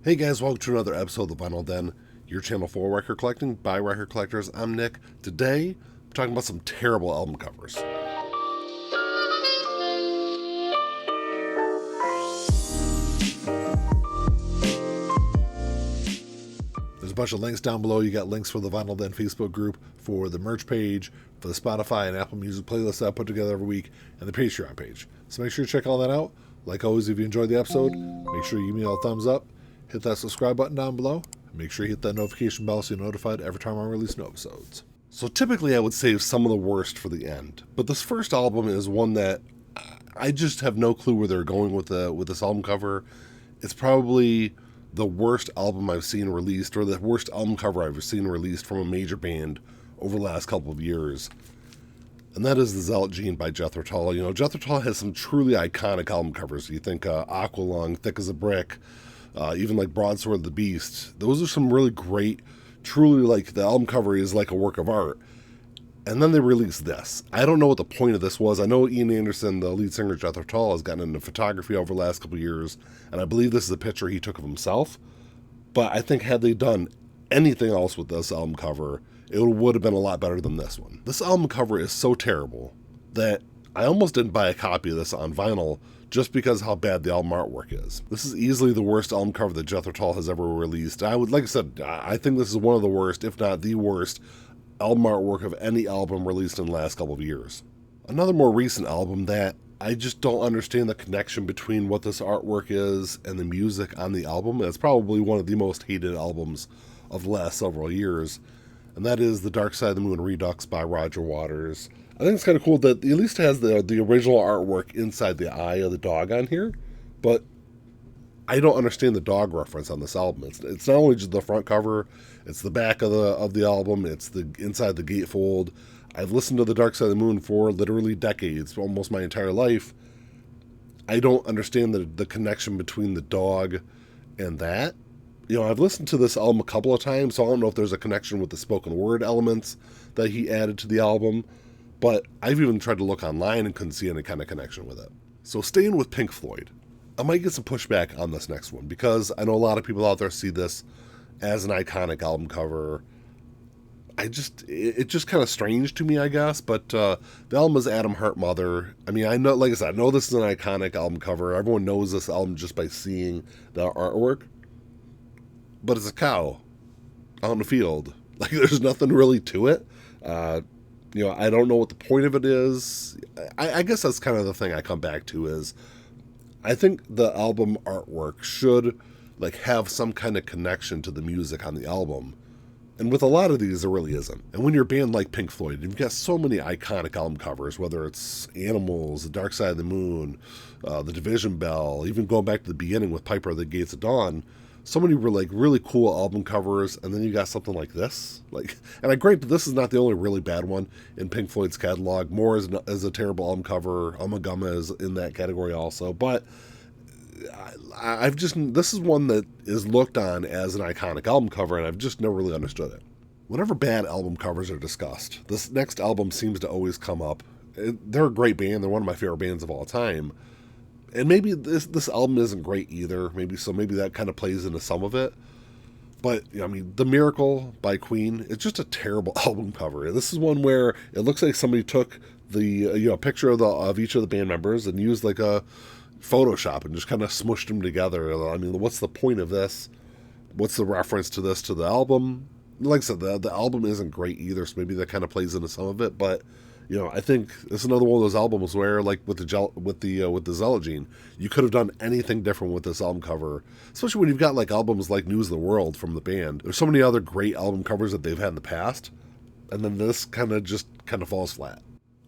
Hey guys, welcome to another episode of The Vinyl Den, your channel for record collecting by record collectors. I'm Nick. Today, I'm talking about some terrible album covers. There's a bunch of links down below. You got links for the Vinyl Den Facebook group, for the merch page, for the Spotify and Apple Music playlist that I put together every week, and the Patreon page. So make sure you check all that out. Like always, if you enjoyed the episode, make sure you give me a thumbs up. Hit that subscribe button down below. Make sure you hit that notification bell so you're notified every time I release new episodes. So typically I would save some of the worst for the end, but this first album is one that I just have no clue where they're going with this album cover. It's probably the worst album I've seen released, or the worst album cover I've seen released from a major band over the last couple of years. And that is the Zealot Gene by Jethro Tull. You know, Jethro Tull has some truly iconic album covers. You think Aqualung, Thick as a Brick, even like Broadsword of the Beast. Those are some really great, truly, like, the album cover is like a work of art. And then they released this. I don't know what the point of this was. I know Ian Anderson, the lead singer of Jethro Tull, has gotten into photography over the last couple of years, and I believe this is a picture he took of himself. But I think had they done anything else with this album cover, it would have been a lot better than this one. This album cover is so terrible that I almost didn't buy a copy of this on vinyl just because how bad the album artwork is. This is easily the worst album cover that Jethro Tull has ever released. Like I said, I think this is one of the worst, if not the worst, album artwork of any album released in the last couple of years. Another more recent album that I just don't understand the connection between what this artwork is and the music on the album. It's probably one of the most hated albums of the last several years, and that is The Dark Side of the Moon Redux by Roger Waters. I think it's kind of cool that it at least has the original artwork inside the eye of the dog on here, but I don't understand the dog reference on this album. It's not only just the front cover, it's the back of the album, it's the inside the gatefold. I've listened to The Dark Side of the Moon for literally decades, almost my entire life. I don't understand the connection between the dog and that. You know, I've listened to this album a couple of times, so I don't know if there's a connection with the spoken word elements that he added to the album, but I've even tried to look online and couldn't see any kind of connection with it. So staying with Pink Floyd, I might get some pushback on this next one, because I know a lot of people out there see this as an iconic album cover. It's just kind of strange to me, I guess, but the album is Atom Heart Mother. I mean, I know, like I said, I know this is an iconic album cover. Everyone knows this album just by seeing the artwork. But it's a cow out in the field. Like, there's nothing really to it. You know, I don't know what the point of it is. I guess that's kind of the thing I come back to is I think the album artwork should, like, have some kind of connection to the music on the album. And with a lot of these, there really isn't. And when you're a band like Pink Floyd, you've got so many iconic album covers, whether it's Animals, The Dark Side of the Moon, The Division Bell, even going back to the beginning with Piper at the Gates of Dawn. So many were like really cool album covers, and then you got something like this. Like, and I grant that this is not the only really bad one in Pink Floyd's catalog. More is a terrible album cover. Ummagumma is in that category also. But this is one that is looked on as an iconic album cover, and I've just never really understood it. Whenever bad album covers are discussed, this next album seems to always come up. They're a great band. They're one of my favorite bands of all time. And maybe this album isn't great either. Maybe that kind of plays into some of it. But, I mean, The Miracle by Queen, it's just a terrible album cover. This is one where it looks like somebody took the picture of each of the band members and used like a Photoshop and just kind of smushed them together. I mean, what's the point of this? What's the reference to this to the album? Like I said, the album isn't great either, so maybe that kind of plays into some of it. But you know, I think it's another one of those albums where, like with the Zealot Gene, you could have done anything different with this album cover, especially when you've got like albums like News of the World from the band. There's so many other great album covers that they've had in the past, and then this kind of falls flat.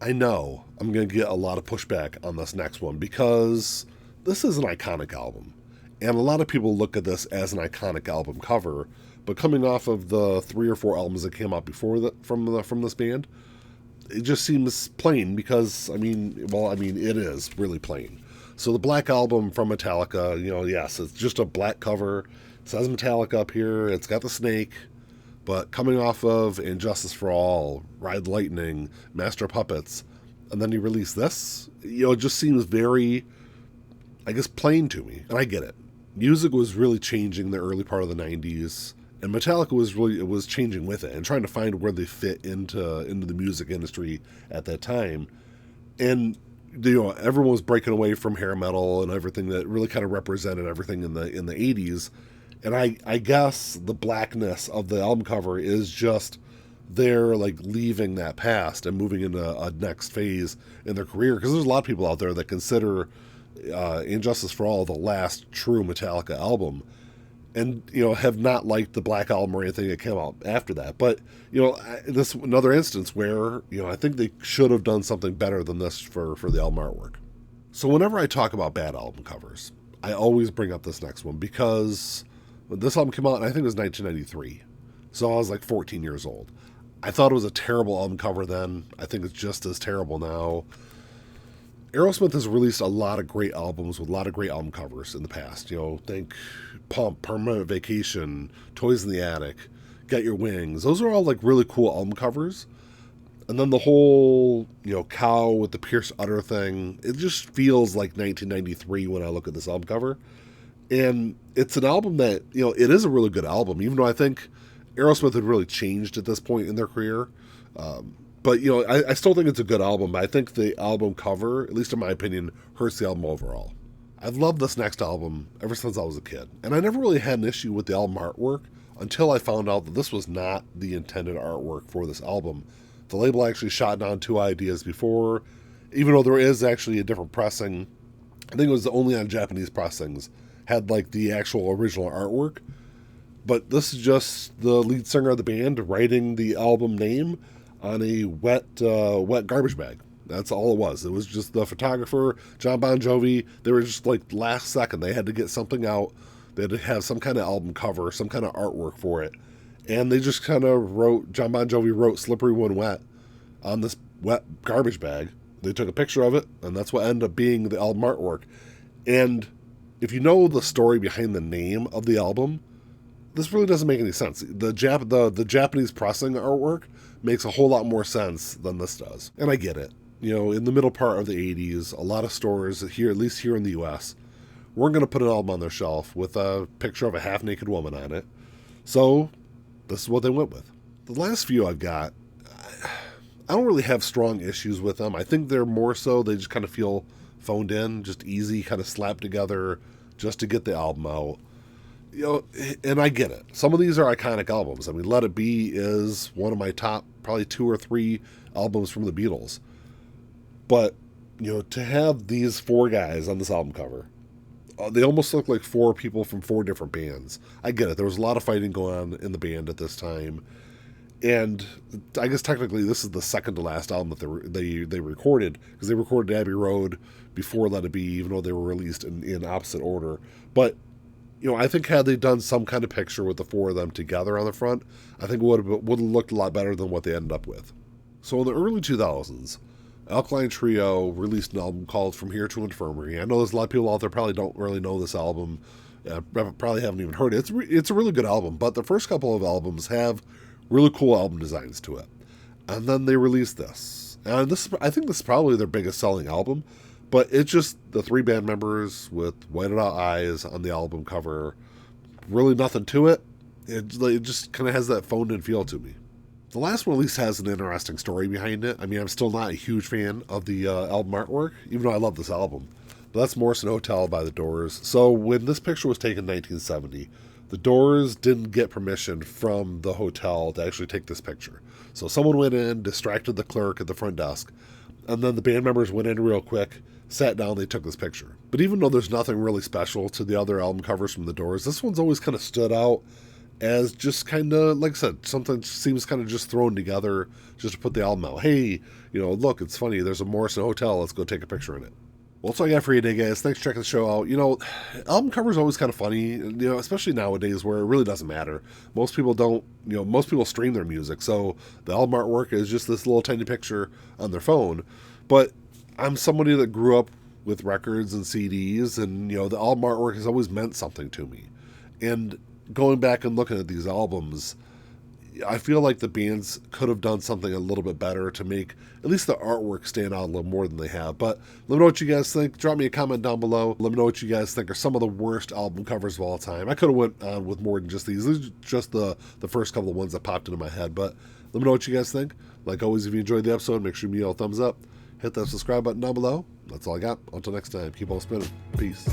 I know I'm going to get a lot of pushback on this next one because this is an iconic album, and a lot of people look at this as an iconic album cover. But coming off of the 3 or 4 albums that came out before from this band, it just seems plain because, it is really plain. So the Black Album from Metallica, yes, it's just a black cover. It says Metallica up here. It's got the snake. But coming off of Injustice for All, Ride Lightning, Master of Puppets, and then you release this, it just seems very, I guess, plain to me. And I get it. music was really changing the early part of the 90s, and Metallica was changing with it and trying to find where they fit into the music industry at that time. And everyone was breaking away from hair metal and everything that really kind of represented everything in the 80s. And I guess the blackness of the album cover is just they're like leaving that past and moving into a next phase in their career, because there's a lot of people out there that consider Injustice for All the last true Metallica album, and have not liked the Black Album or anything that came out after that. But this another instance where I think they should have done something better than this for the album artwork. So whenever I talk about bad album covers, I always bring up this next one, because when this album came out, I think it was 1993, so I was like 14 years old. I thought it was a terrible album cover then. I think it's just as terrible now. Aerosmith has released a lot of great albums with a lot of great album covers in the past. Think Pump, Permanent Vacation, Toys in the Attic, Get Your Wings. Those are all like really cool album covers. And then the whole, cow with the pierced udder thing, it just feels like 1993 when I look at this album cover. And it's an album that, it is a really good album, even though I think Aerosmith had really changed at this point in their career. But, I still think it's a good album. I think the album cover, at least in my opinion, hurts the album overall. I've loved this next album ever since I was a kid. And I never really had an issue with the album artwork until I found out that this was not the intended artwork for this album. The label actually shot down 2 ideas before, even though there is actually a different pressing. I think it was only on Japanese pressings, had like the actual original artwork. But this is just the lead singer of the band writing the album name on a wet garbage bag. That's all it was. It was just the photographer, John Bon Jovi. They were just like last second. They had to get something out. They had to have some kind of album cover, some kind of artwork for it. And they just kind of John Bon Jovi wrote Slippery When Wet on this wet garbage bag. They took a picture of it, and that's what ended up being the album artwork. And if you know the story behind the name of the album, this really doesn't make any sense. The Japanese pressing artwork makes a whole lot more sense than this does. And I get it. In the middle part of the 80s, a lot of stores here, at least here in the U.S., weren't going to put an album on their shelf with a picture of a half-naked woman on it. So this is what they went with. The last few I've got, I don't really have strong issues with them. I think they're more so, they just kind of feel phoned in, just easy, kind of slapped together just to get the album out. And I get it. Some of these are iconic albums. I mean, Let It Be is one of my top probably 2 or 3 albums from the Beatles. But, to have these 4 guys on this album cover, they almost look like 4 people from 4 different bands. I get it. There was a lot of fighting going on in the band at this time. And I guess technically this is the second to last album that they recorded, because they recorded Abbey Road before Let It Be, even though they were released in opposite order. But I think had they done some kind of picture with the 4 of them together on the front, I think it would have looked a lot better than what they ended up with. So in the early 2000s, Alkaline Trio released an album called From Here to Infirmary. I know there's a lot of people out there probably don't really know this album, probably haven't even heard it. It's a really good album, but the first couple of albums have really cool album designs to it. And then they released this. And I think this is probably their biggest selling album, but it's just the 3 band members with whited out eyes on the album cover. Really nothing to it. It just kind of has that phoned in feel to me. The last one at least has an interesting story behind it. I mean, I'm still not a huge fan of the album artwork, even though I love this album. But that's Morrison Hotel by the Doors. So when this picture was taken in 1970, the Doors didn't get permission from the hotel to actually take this picture. So someone went in, distracted the clerk at the front desk, and then the band members went in real quick, sat down, they took this picture. But even though there's nothing really special to the other album covers from the Doors, this one's always kind of stood out as just kind of, like I said, something seems kind of just thrown together just to put the album out. Hey, look, it's funny, there's a Morrison Hotel, let's go take a picture in it. Well, that's all I got for you today, guys. Thanks for checking the show out. Album covers are always kind of funny, especially nowadays where it really doesn't matter. Most people don't, most people stream their music, so the album artwork is just this little tiny picture on their phone. But I'm somebody that grew up with records and CDs, and, the album artwork has always meant something to me. And going back and looking at these albums, I feel like the bands could have done something a little bit better to make at least the artwork stand out a little more than they have. But let me know what you guys think. Drop me a comment down below. Let me know what you guys think are some of the worst album covers of all time. I could have went on with more than just these. These are just the first couple of ones that popped into my head. But let me know what you guys think. Like always, if you enjoyed the episode, make sure you give me a thumbs up. Hit that subscribe button down below. That's all I got. Until next time, keep on spinning. Peace.